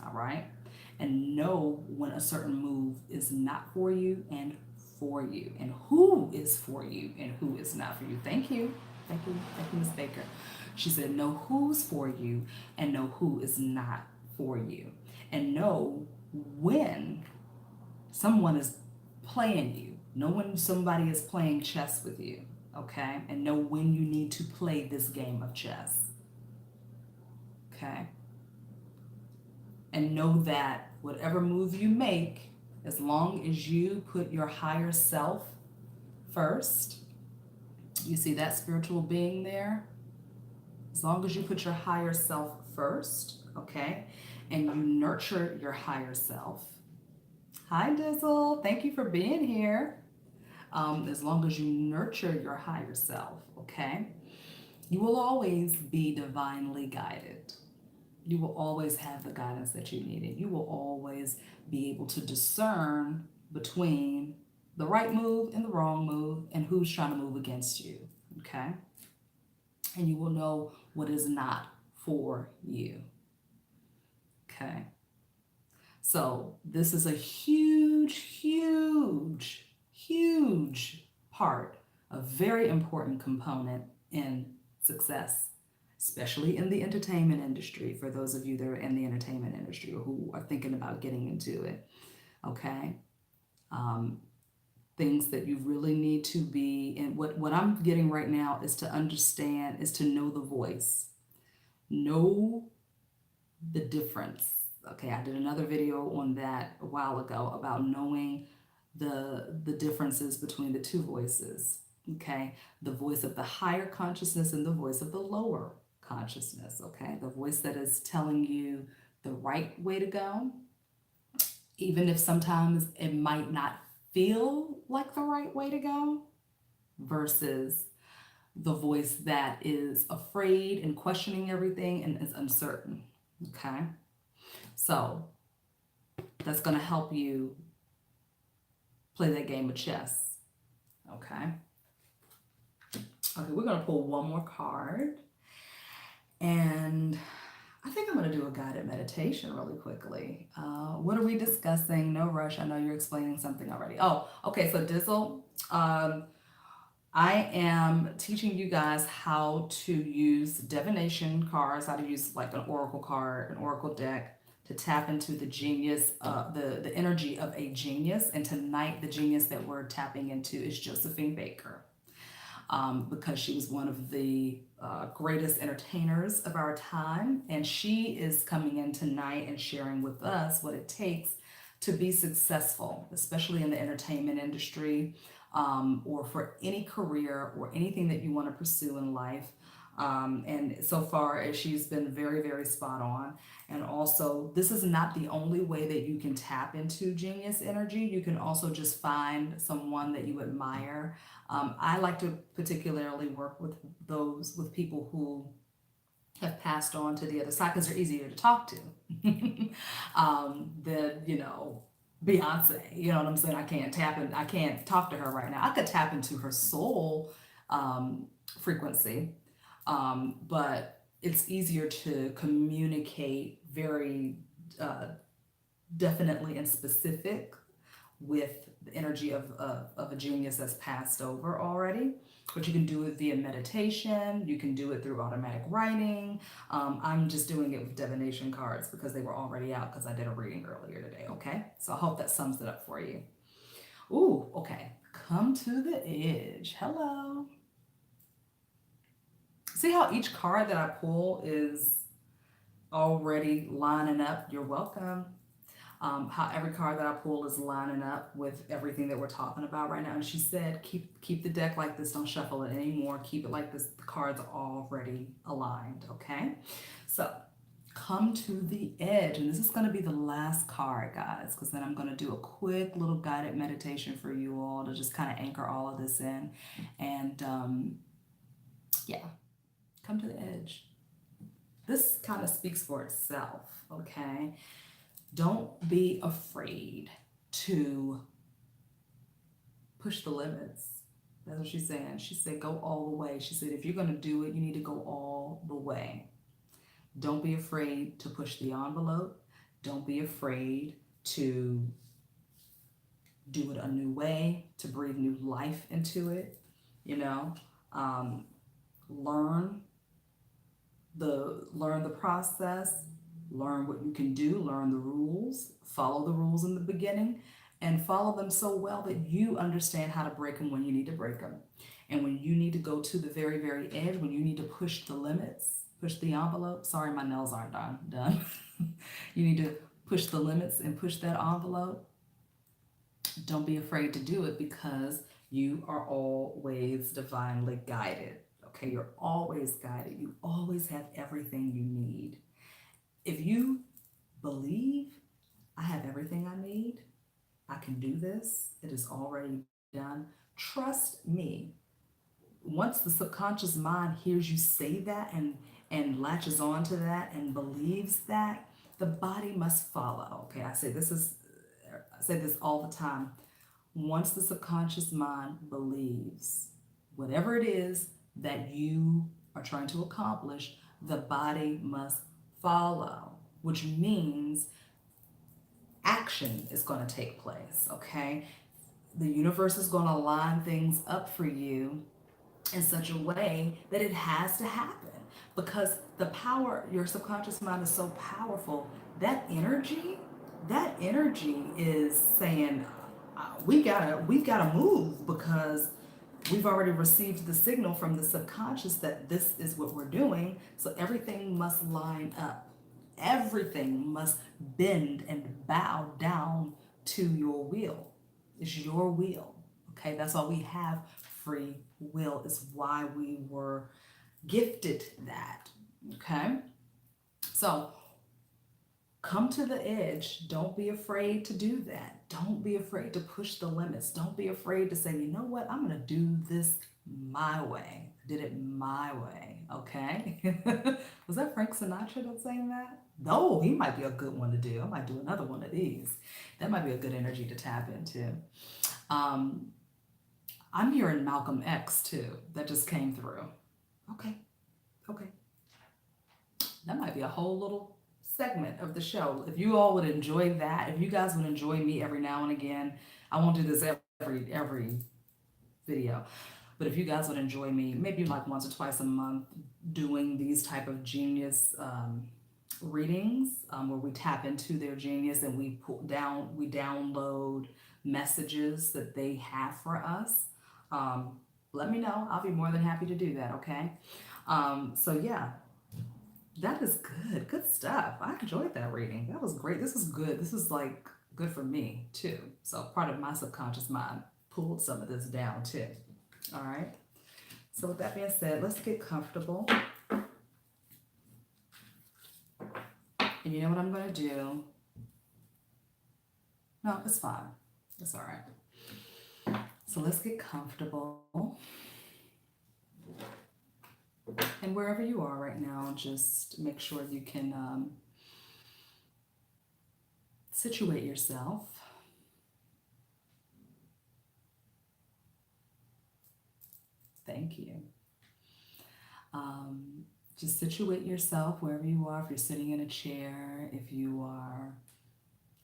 all right? And know when a certain move is not for you and for you, and who is for you and who is not for you. Thank you, Ms. Baker. She said, know who's for you and know who is not for you. And know when someone is playing you. Know when somebody is playing chess with you, okay? And know when you need to play this game of chess, okay? And know that whatever move you make, as long as you put your higher self first, you see that spiritual being there? As long as you put your higher self first, okay? And you nurture your higher self. Hi, Dizzle. Thank you for being here. As long as you nurture your higher self, okay? You will always be divinely guided. You will always have the guidance that you need. And you will always be able to discern between the right move and the wrong move and who's trying to move against you, okay? And you will know what is not for you. Okay, so this is a huge part, a very important component in success, especially in the entertainment industry, for those of you that are in the entertainment industry or who are thinking about getting into it, okay? Things that you really need to be, and what I'm getting right now is to understand, is to know the voice. Know the difference. Okay, I did another video on that a while ago about knowing the differences between the two voices. Okay, the voice of the higher consciousness and the voice of the lower consciousness. Okay, the voice that is telling you the right way to go, even if sometimes it might not feel like the right way to go, versus the voice that is afraid and questioning everything and is uncertain. Okay, so that's going to help you play that game of chess. Okay, Okay, we're going to pull one more card. And I think I'm going to do a guided meditation really quickly. What are we discussing? No rush. I know you're explaining something already. Oh, okay. So, Dizzle, I am teaching you guys how to use divination cards, how to use like an oracle card, an oracle deck to tap into the genius, the energy of a genius. And tonight, the genius that we're tapping into is Josephine Baker, because she was one of the greatest entertainers of our time. And she is coming in tonight and sharing with us what it takes to be successful, especially in the entertainment industry, or for any career or anything that you want to pursue in life. And so far, as she's been very, very spot on. And also, this is not the only way that you can tap into genius energy. You can also just find someone that you admire. I like to particularly work with people who have passed on to the other side because they're easier to talk to than, Beyonce. You know what I'm saying? I can't talk to her right now. I could tap into her soul frequency, but it's easier to communicate very definitely and specific with the energy of a genius that's passed over already. But you can do it via meditation, you can do it through automatic writing. I'm just doing it with divination cards because they were already out because I did a reading earlier today, okay? So I hope that sums it up for you. Ooh, okay. Come to the edge. Hello. See how each card that I pull is already lining up? You're welcome. How every card that I pull is lining up with everything that we're talking about right now. And she said, keep the deck like this. Don't shuffle it anymore. Keep it like this. The cards are already aligned. Okay. So come to the edge. And this is going to be the last card, guys, because then I'm going to do a quick little guided meditation for you all to just kind of anchor all of this in. And yeah, come to the edge. This kind of speaks for itself. Okay. Don't be afraid to push the limits. That's what she's saying. She said, go all the way. She said, if you're going to do it, you need to go all the way. Don't be afraid to push the envelope. Don't be afraid to do it a new way, to breathe new life into it. Learn the process. Learn what you can do, learn the rules, follow the rules in the beginning, and follow them so well that you understand how to break them when you need to break them. And when you need to go to the very, very edge, when you need to push the limits, push the envelope. Sorry, my nails aren't done. You need to push the limits and push that envelope. Don't be afraid to do it because you are always divinely guided. Okay, you're always guided. You always have everything you need. If you believe I have everything I need, I can do this, it is already done, trust me. Once the subconscious mind hears you say that and latches on to that and believes that, the body must follow. Okay, I say this all the time. Once the subconscious mind believes whatever it is that you are trying to accomplish, the body must follow, which means action is going to take place, okay? The universe is going to line things up for you in such a way that it has to happen because the power, your subconscious mind is so powerful. That energy is saying, we've gotta move because we've already received the signal from the subconscious that this is what we're doing. So everything must line up. Everything must bend and bow down to your will. It's your will. Okay, that's why we have free will. It's why we were gifted that. Okay, so come to the edge. Don't be afraid to do that. Don't be afraid to push the limits. Don't be afraid to say, you know what, I'm going to do this my way. I did it my way. Okay. Was that Frank Sinatra that's saying that? No, he might be a good one to do. I might do another one of these. That might be a good energy to tap into. I'm hearing Malcolm X too. That just came through. Okay, okay. That might be a whole little segment of the show. If you all would enjoy that, if you guys would enjoy me every now and again, I won't do this every video. But if you guys would enjoy me, maybe like once or twice a month, doing these type of genius readings where we tap into their genius and we download messages that they have for us. Um, Let me know. I'll be more than happy to do that. Okay. So yeah, that is good. Good stuff. I enjoyed that reading. That was great. This is good. This is like good for me too. So part of my subconscious mind pulled some of this down too. All right. So with that being said, let's get comfortable. And you know what I'm going to do? No, it's fine. It's all right. So let's get comfortable. And wherever you are right now, just make sure you can situate yourself. Thank you. Just situate yourself wherever you are. If you're sitting in a chair, if you are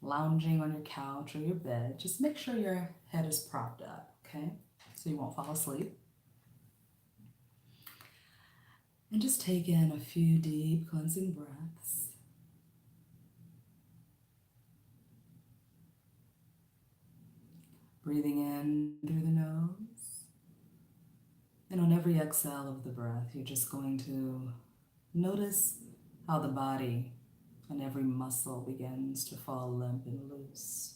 lounging on your couch or your bed, just make sure your head is propped up, okay? So you won't fall asleep. And just take in a few deep cleansing breaths. Breathing in through the nose. And on every exhale of the breath, you're just going to notice how the body and every muscle begins to fall limp and loose.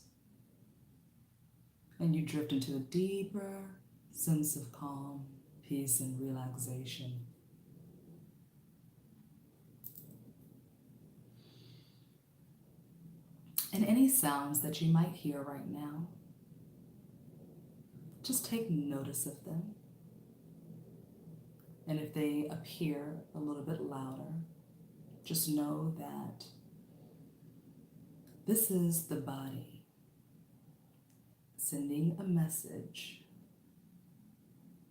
And you drift into a deeper sense of calm, peace, and relaxation. And any sounds that you might hear right now, just take notice of them. And if they appear a little bit louder, just know that this is the body sending a message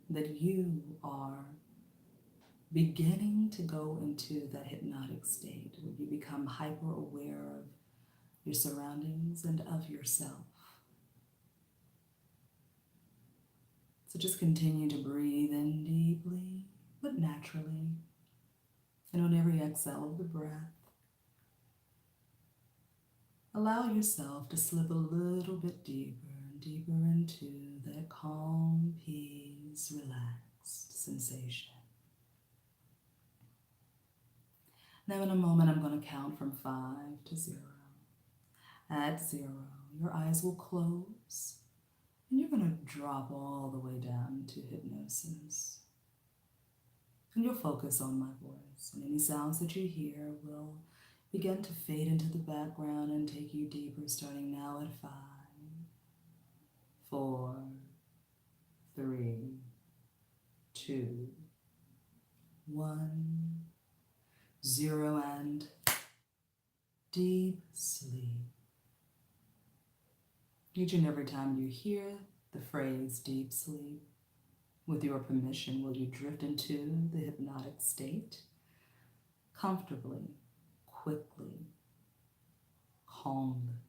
that you are beginning to go into that hypnotic state where you become hyper aware of your surroundings and of yourself. So just continue to breathe in deeply but naturally, and on every exhale of the breath, allow yourself to slip a little bit deeper and deeper into that calm, peace, relaxed sensation. Now in a moment, I'm going to count from 5 to 0. At 0, your eyes will close, and you're going to drop all the way down to hypnosis. And you'll focus on my voice, and any sounds that you hear will begin to fade into the background and take you deeper, starting now at 5, 4, 3, 2, 1, 0, and deep sleep. Each and every time you hear the phrase deep sleep, with your permission, will you drift into the hypnotic state comfortably, quickly, calmly.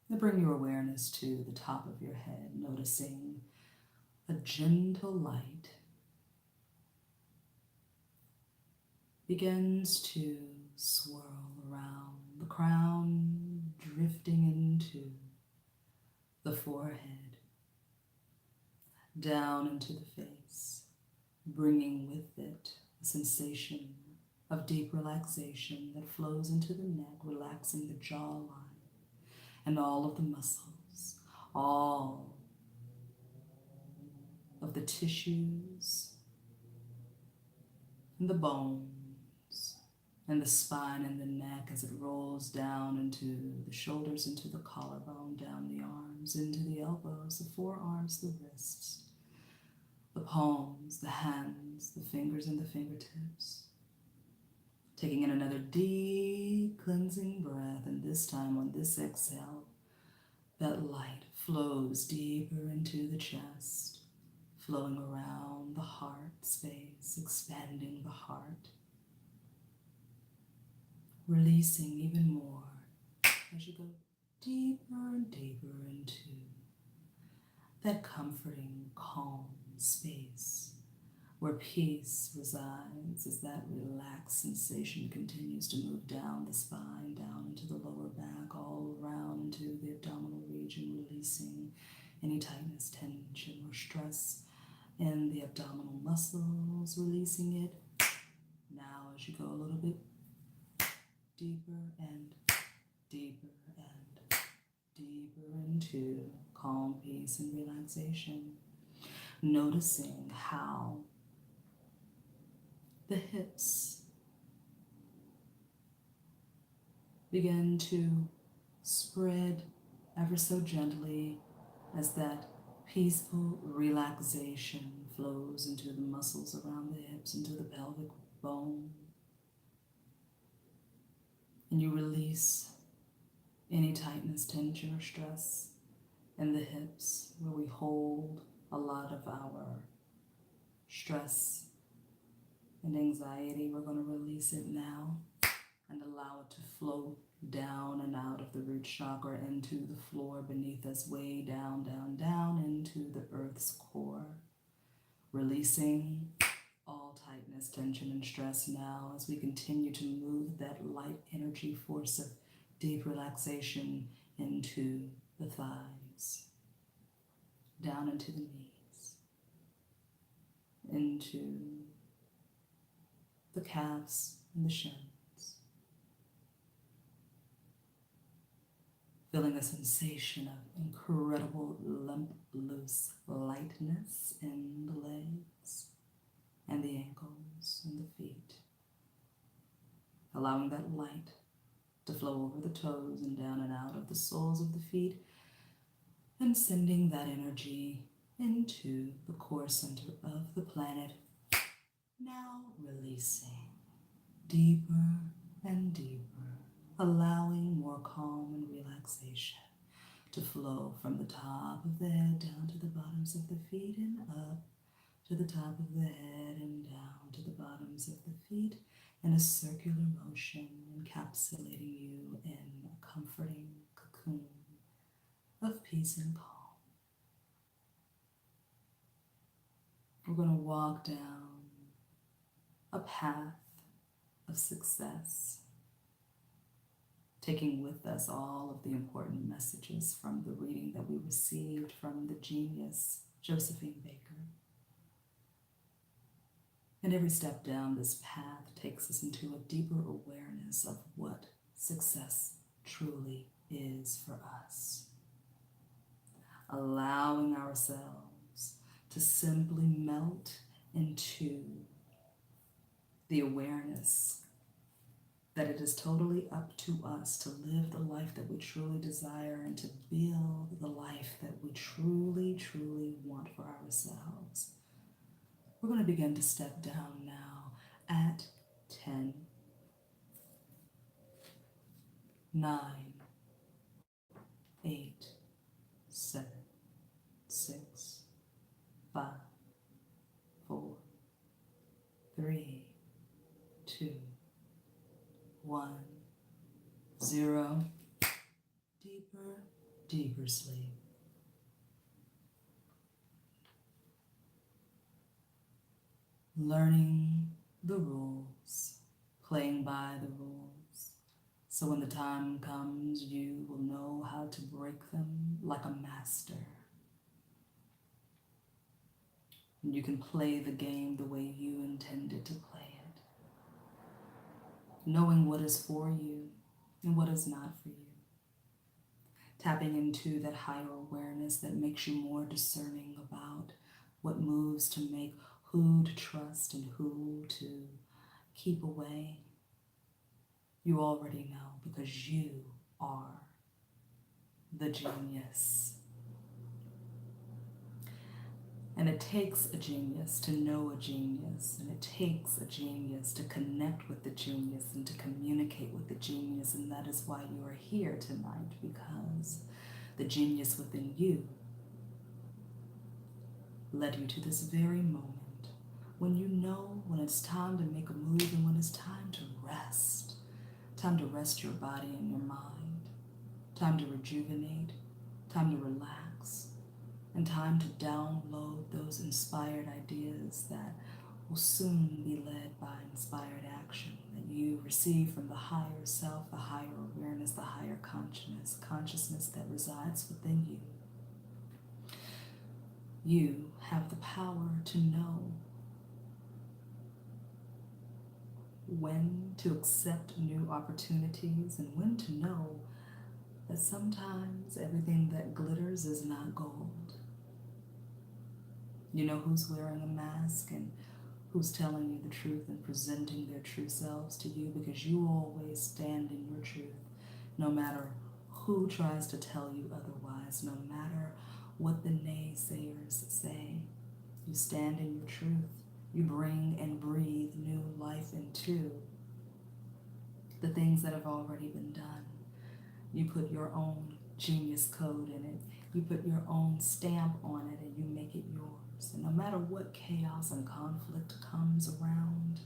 And bring your awareness to the top of your head, noticing a gentle light begins to swirl around the crown, drifting into the forehead, down into the face, bringing with it a sensation of deep relaxation that flows into the neck, relaxing the jawline and all of the muscles, all of the tissues and the bones and the spine and the neck as it rolls down into the shoulders, into the collarbone, down the arms, into the elbows, the forearms, the wrists, the palms, the hands, the fingers, and the fingertips. Taking in another deep cleansing breath, and this time on this exhale, That light flows deeper into the chest, flowing around the heart space, expanding the heart, releasing even more as you go deeper and deeper into that comforting, calm space where peace resides as that relaxed sensation continues to move down the spine, down into the lower back, all around into the abdominal region, releasing any tightness, tension, or stress in the abdominal muscles, releasing it. Now as you go a little bit deeper and deeper and deeper into calm, peace, and relaxation, noticing how the hips begin to spread ever so gently as that peaceful relaxation flows into the muscles around the hips, into the pelvic bone. And you release any tightness, tension, or stress in the hips where we hold a lot of our stress and anxiety. We're going to release it now and allow it to flow down and out of the root chakra into the floor beneath us, way down, down, down into the earth's core. Releasing all tightness, tension, and stress now as we continue to move that light energy force of deep relaxation into the thighs, down into the knees, into the calves and the shins. Feeling a sensation of incredible limp, loose lightness in the legs and the ankles and the feet. Allowing that light to flow over the toes and down and out of the soles of the feet, and sending that energy into the core center of the planet. Now releasing deeper and deeper, allowing more calm and relaxation to flow from the top of the head down to the bottoms of the feet and up to the top of the head and down to the bottoms of the feet in a circular motion, encapsulating you in a comforting cocoon of peace and calm. We're going to walk down a path of success, taking with us all of the important messages from the reading that we received from the genius Josephine Baker. And every step down this path takes us into a deeper awareness of what success truly is for us. Allowing ourselves to simply melt into the awareness that it is totally up to us to live the life that we truly desire and to build the life that we truly, truly want for ourselves. We're going to begin to step down now at 10, 9, 8, 7, 6, 5, 4, 3, 2, 1, 0. Deeper, deeper sleep. Learning the rules, playing by the rules, so when the time comes, you will know how to break them like a master. And you can play the game the way you intended to play it, knowing what is for you and what is not for you. Tapping into that higher awareness that makes you more discerning about what moves to make, who to trust and who to keep away. You already know because you are the genius. And it takes a genius to know a genius, and it takes a genius to connect with the genius and to communicate with the genius, and that is why you are here tonight, because the genius within you led you to this very moment when you know when it's time to make a move and when it's time to rest. Time to rest your body and your mind. Time to rejuvenate. Time to relax. And time to download those inspired ideas that will soon be led by inspired action that you receive from the higher self, the higher awareness, the higher consciousness that resides within you. You have the power to know when to accept new opportunities and when to know that sometimes everything that glitters is not gold. You know who's wearing a mask and who's telling you the truth and presenting their true selves to you, because you always stand in your truth, no matter who tries to tell you otherwise, no matter what the naysayers say. You stand in your truth. You bring and breathe new life into the things that have already been done. You put your own genius code in it. You put your own stamp on it and you make it yours. And no matter what chaos and conflict comes around,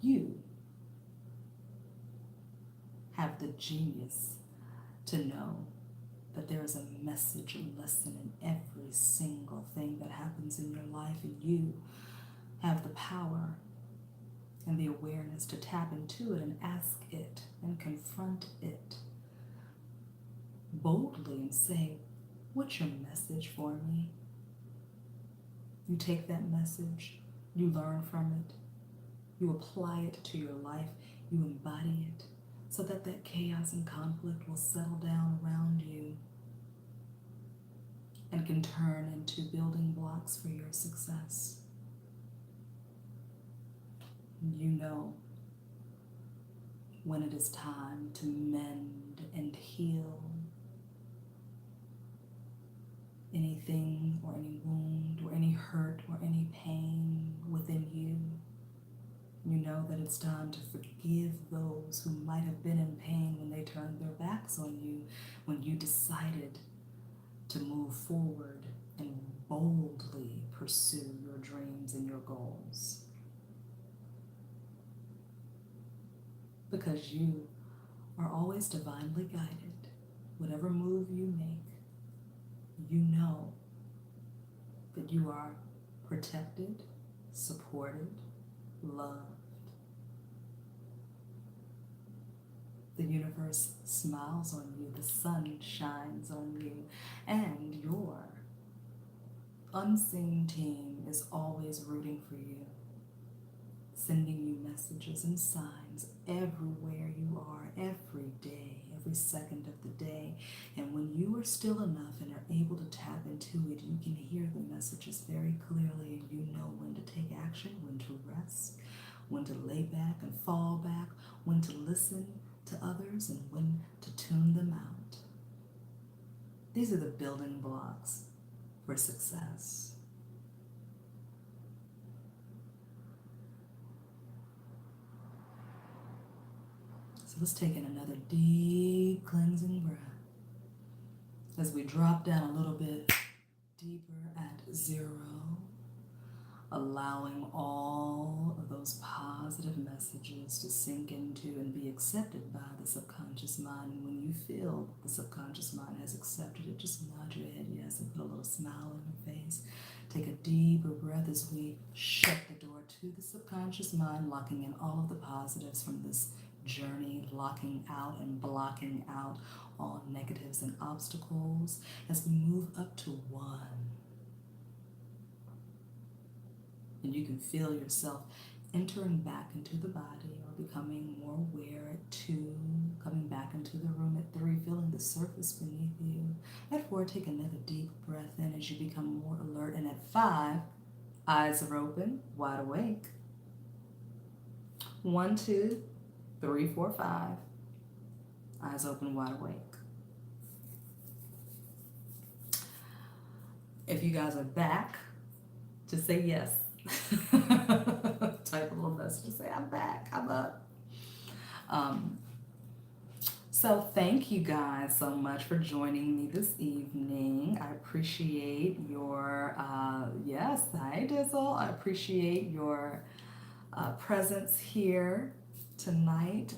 you have the genius to know that there is a message and lesson in every single thing that happens in your life, and you have the power and the awareness to tap into it and ask it and confront it boldly and say, what's your message for me? You take that message, you learn from it, you apply it to your life, you embody it, so that that chaos and conflict will settle down around you and can turn into building blocks for your success. You know when it is time to mend and heal anything or any wound or any hurt or any pain within you. You know that it's time to forgive those who might have been in pain when they turned their backs on you, when you decided to move forward and boldly pursue your dreams and your goals. Because you are always divinely guided. Whatever move you make, you know that you are protected, supported, loved. The universe smiles on you, the sun shines on you, and your unseen team is always rooting for you, sending you messages and signs everywhere you are, every day, every second of the day. And when you are still enough and are able to tap into it, you can hear the messages very clearly, and you know when to take action, when to rest, when to lay back and fall back, when to listen to others, and when to tune them out. These are the building blocks for success. So let's take in another deep cleansing breath as we drop down a little bit deeper at 0, allowing all of those positive messages to sink into and be accepted by the subconscious mind. And when you feel the subconscious mind has accepted it, just nod your head yes and put a little smile on your face. Take a deeper breath as we shut the door to the subconscious mind, locking in all of the positives from this journey, locking out and blocking out all negatives and obstacles as we move up to 1. And you can feel yourself entering back into the body or becoming more aware at 2, coming back into the room at 3, feeling the surface beneath you. At 4, take another deep breath in as you become more alert. And at 5, eyes are open, wide awake. 1, 2, 3, 4, 5. Eyes open, wide awake. If you guys are back, just say yes. Type a little message to say, I'm back, I'm up. So thank you guys so much for joining me this evening. I appreciate your, yes, hi Dizzle. I appreciate your presence here tonight.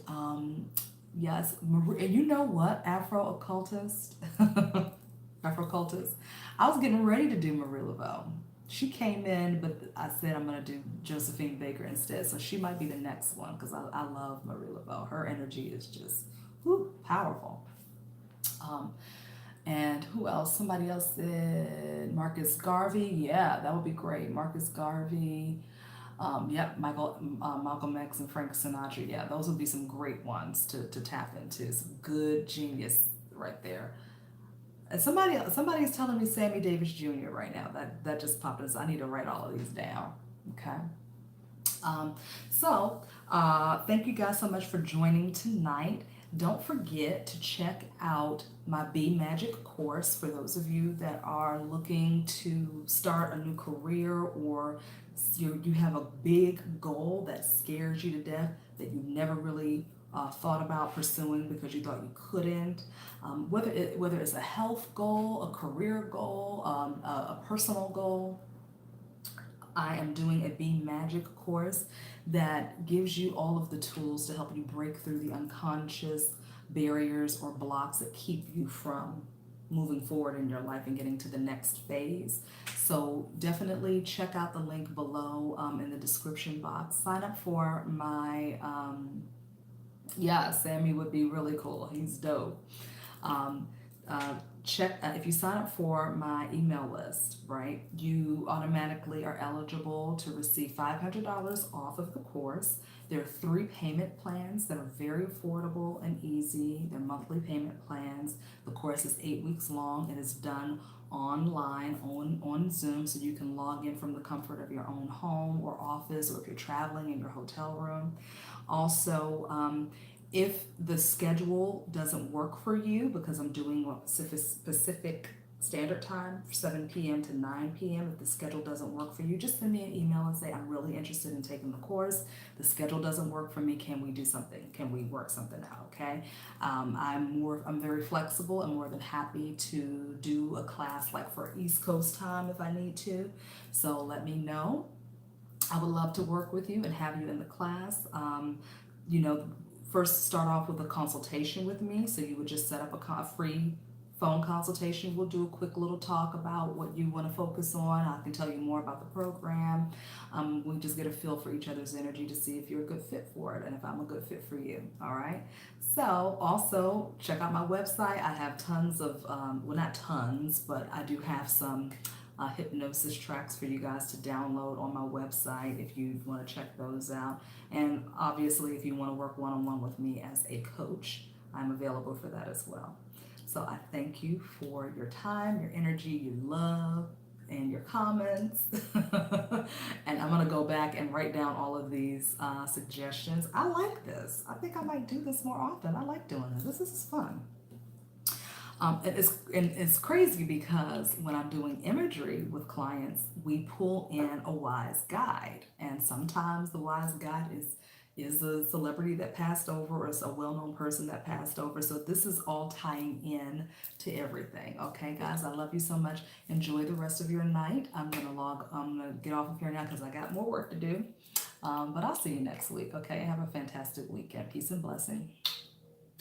Yes, and you know what, Afro occultist, Afro occultist. I was getting ready to do Marie Laveau. She came in, but I said I'm gonna do Josephine Baker instead. So she might be the next one because I love Marie Laveau. Her energy is just powerful. Um, and who else? Somebody else said Marcus Garvey. Yeah, that would be great. Marcus Garvey. Yep, Malcolm X and Frank Sinatra. Yeah, those would be some great ones to tap into. Some good genius right there. And somebody's telling me Sammy Davis Jr. right now. That just popped in. So I need to write all of these down. Okay. Um, so thank you guys so much for joining tonight. Don't forget to check out my Be Magic course for those of you that are looking to start a new career, or you have a big goal that scares you to death that you never really thought about pursuing because you thought you couldn't. Whether it's a health goal, a career goal, a personal goal, I am doing a Be Magic course that gives you all of the tools to help you break through the unconscious barriers or blocks that keep you from moving forward in your life and getting to the next phase. So definitely check out the link below in the description box. Sign up for my, yeah, Sammy would be really cool. He's dope. Um, check if you sign up for my email list, right? You automatically are eligible to receive $500 off of the course. There are 3 payment plans that are very affordable and easy. They're monthly payment plans. The course is 8 weeks long. It is done online on Zoom, so you can log in from the comfort of your own home or office, or if you're traveling in your hotel room. Also, if the schedule doesn't work for you, because I'm doing Pacific Standard Time, 7 p.m. to 9 p.m. If the schedule doesn't work for you, just send me an email and say, I'm really interested in taking the course. The schedule doesn't work for me. Can we do something? Can we work something out? Okay. I'm very flexible. I'm more than happy to do a class like for East Coast time if I need to. So let me know. I would love to work with you and have you in the class. You know, first start off with a consultation with me. So you would just set up a free phone consultation. We'll do a quick little talk about what you want to focus on. I can tell you more about the program. We just get a feel for each other's energy to see if you're a good fit for it and if I'm a good fit for you. All right. So also check out my website. I have tons of, well, not tons, but I do have some hypnosis tracks for you guys to download on my website if you want to check those out. And obviously, if you want to work one-on-one with me as a coach, I'm available for that as well. So I thank you for your time, your energy, your love, and your comments. And I'm going to go back and write down all of these suggestions. I like this. I think I might do this more often. I like doing this. This is fun. And it's crazy because when I'm doing imagery with clients, we pull in a wise guide, and sometimes the wise guide is a celebrity that passed over, or it's a well-known person that passed over. So this is all tying in to everything. Okay, guys, I love you so much. Enjoy the rest of your night. I'm gonna get off of here now because I got more work to do. But I'll see you next week. Okay, have a fantastic weekend. Peace and blessing.